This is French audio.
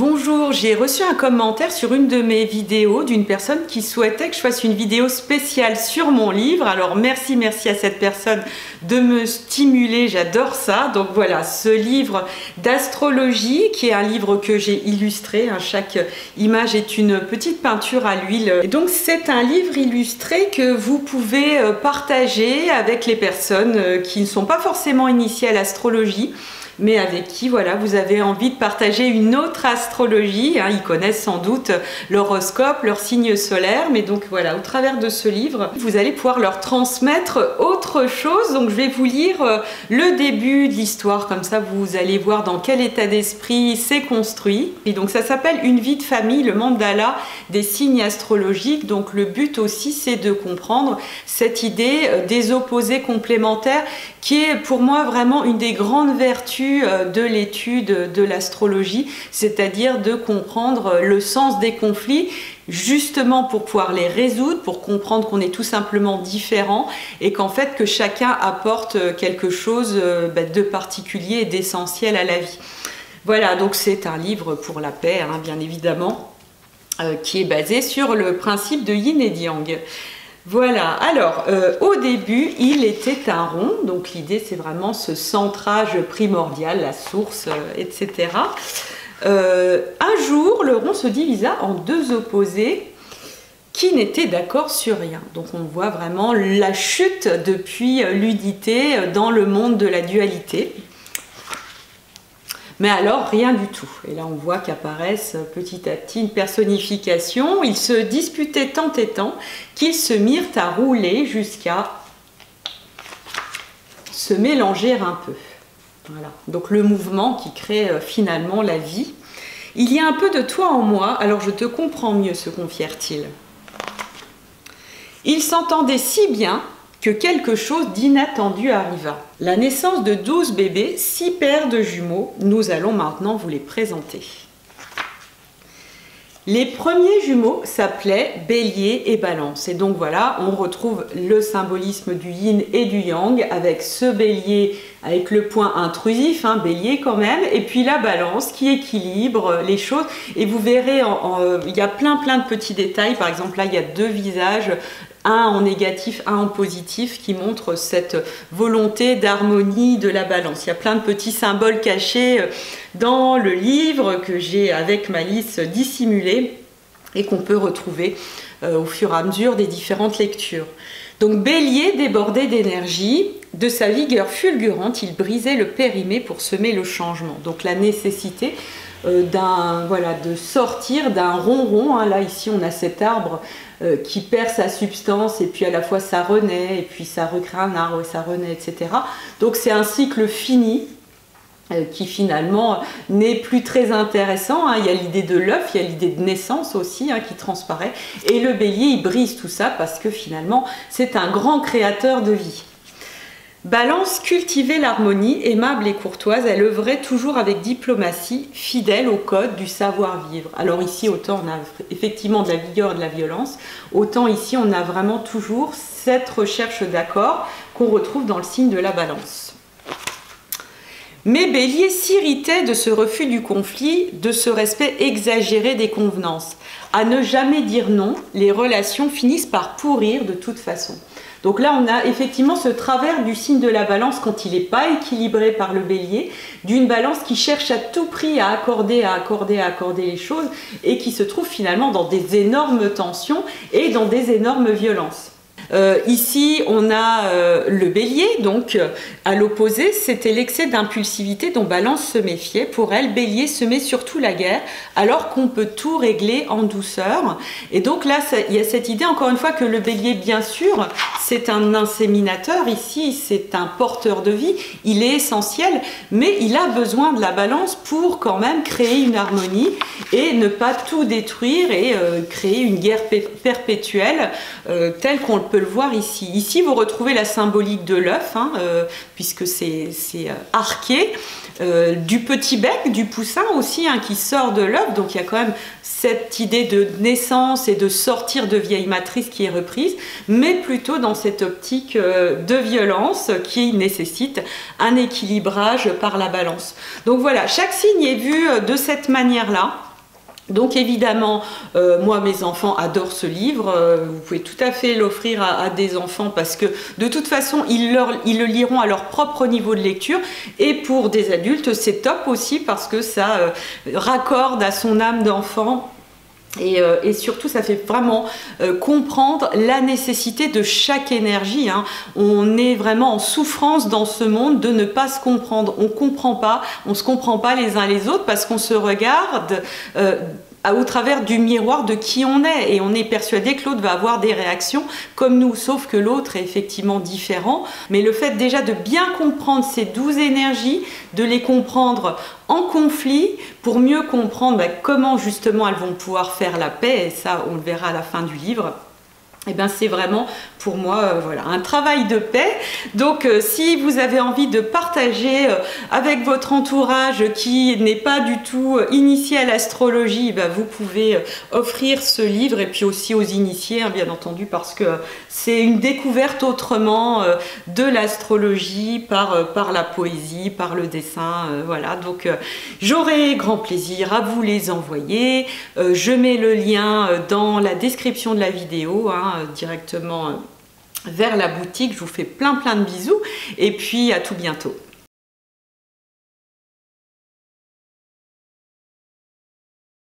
Bonjour, j'ai reçu un commentaire sur une de mes vidéos d'une personne qui souhaitait que je fasse une vidéo spéciale sur mon livre. Alors merci à cette personne de me stimuler, j'adore ça. Donc voilà, ce livre d'astrologie qui est un livre que j'ai illustré. Chaque image est une petite peinture à l'huile. Et donc c'est un livre illustré que vous pouvez partager avec les personnes qui ne sont pas forcément initiées à l'astrologie, mais avec qui voilà, vous avez envie de partager une autre astrologie. Ils connaissent sans doute l'horoscope, leur signe solaire, mais donc voilà, au travers de ce livre, vous allez pouvoir leur transmettre autre chose. Donc je vais vous lire le début de l'histoire, comme ça vous allez voir dans quel état d'esprit c'est construit. Et donc ça s'appelle Une vie de famille, le mandala des signes astrologiques. Donc le but aussi, c'est de comprendre cette idée des opposés complémentaires, qui est pour moi vraiment une des grandes vertus de l'étude de l'astrologie, c'est-à-dire de comprendre le sens des conflits, justement pour pouvoir les résoudre, pour comprendre qu'on est tout simplement différents et qu'en fait que chacun apporte quelque chose de particulier et d'essentiel à la vie. Voilà, donc c'est un livre pour la paix, bien évidemment, qui est basé sur le principe de yin et yang. Voilà, alors au début il était un rond, donc l'idée c'est vraiment ce centrage primordial, la source, etc. Un jour le rond se divisa en deux opposés qui n'étaient d'accord sur rien. Donc on voit vraiment la chute depuis l'unité dans le monde de la dualité. Mais alors, rien du tout. Et là, on voit qu'apparaissent petit à petit une personnification. Ils se disputaient tant et tant qu'ils se mirent à rouler jusqu'à se mélanger un peu. Voilà. Donc le mouvement qui crée finalement la vie. Il y a un peu de toi en moi, alors je te comprends mieux, se confièrent-ils. Ils s'entendaient si bien que quelque chose d'inattendu arriva. La naissance de 12 bébés, 6 paires de jumeaux, nous allons maintenant vous les présenter. Les premiers jumeaux s'appelaient Bélier et Balance. Et donc voilà, on retrouve le symbolisme du yin et du yang avec ce bélier avec le point intrusif, bélier quand même, et puis la balance qui équilibre les choses. Et vous verrez, il y a plein de petits détails. Par exemple, là, il y a deux visages, un en négatif, un en positif, qui montrent cette volonté d'harmonie de la balance. Il y a plein de petits symboles cachés dans le livre que j'ai avec malice dissimulé et qu'on peut retrouver au fur et à mesure des différentes lectures. Donc Bélier débordait d'énergie, de sa vigueur fulgurante, il brisait le périmé pour semer le changement. Donc la nécessité de sortir d'un ronron. Là ici on a cet arbre qui perd sa substance et puis à la fois ça renaît et puis ça recrée un arbre et ça renaît, etc. Donc c'est un cycle fini qui finalement n'est plus très intéressant. Il y a l'idée de l'œuf, il y a l'idée de naissance aussi qui transparaît. Et le bélier, il brise tout ça parce que finalement, c'est un grand créateur de vie. Balance cultivait l'harmonie, aimable et courtoise. Elle œuvrait toujours avec diplomatie, fidèle au code du savoir-vivre. Alors ici, autant on a effectivement de la vigueur et de la violence, autant ici, on a vraiment toujours cette recherche d'accord qu'on retrouve dans le signe de la balance. Mais Bélier s'irritait de ce refus du conflit, de ce respect exagéré des convenances. À ne jamais dire non, les relations finissent par pourrir de toute façon. Donc là, on a effectivement ce travers du signe de la balance quand il n'est pas équilibré par le bélier, d'une balance qui cherche à tout prix à accorder les choses et qui se trouve finalement dans des énormes tensions et dans des énormes violences. Ici, on a le bélier, donc à l'opposé, c'était l'excès d'impulsivité dont Balance se méfiait. Pour elle, bélier semait surtout la guerre, alors qu'on peut tout régler en douceur. Et donc là, il y a cette idée, encore une fois, que le bélier, bien sûr, c'est un inséminateur. Ici, c'est un porteur de vie. Il est essentiel, mais il a besoin de la balance pour quand même créer une harmonie et ne pas tout détruire et créer une guerre perpétuelle telle qu'on le peut le voir ici. Ici, vous retrouvez la symbolique de l'œuf, puisque c'est arqué, du petit bec, du poussin aussi, qui sort de l'œuf. Donc il y a quand même cette idée de naissance et de sortir de vieille matrice qui est reprise, mais plutôt dans cette optique de violence qui nécessite un équilibrage par la balance. Donc voilà, chaque signe est vu de cette manière-là. Donc évidemment, moi mes enfants adorent ce livre, vous pouvez tout à fait l'offrir à des enfants parce que de toute façon ils le liront à leur propre niveau de lecture, et pour des adultes c'est top aussi parce que ça raccorde à son âme d'enfant. Et surtout, ça fait vraiment comprendre la nécessité de chaque énergie. Hein. On est vraiment en souffrance dans ce monde de ne pas se comprendre. On se comprend pas les uns les autres parce qu'on se regarde au travers du miroir de qui on est, et on est persuadé que l'autre va avoir des réactions comme nous, sauf que l'autre est effectivement différent. Mais le fait déjà de bien comprendre ces 12 énergies, de les comprendre en conflit pour mieux comprendre comment justement elles vont pouvoir faire la paix, et ça on le verra à la fin du livre. Et bien c'est vraiment pour moi voilà, un travail de paix. Donc si vous avez envie de partager avec votre entourage qui n'est pas du tout initié à l'astrologie, vous pouvez offrir ce livre, et puis aussi aux initiés, hein, bien entendu, parce que c'est une découverte autrement de l'astrologie par la poésie, par le dessin, voilà. Donc j'aurai grand plaisir à vous les envoyer. Je mets le lien dans la description de la vidéo, hein, directement vers la boutique. Je vous fais plein de bisous et puis à tout bientôt.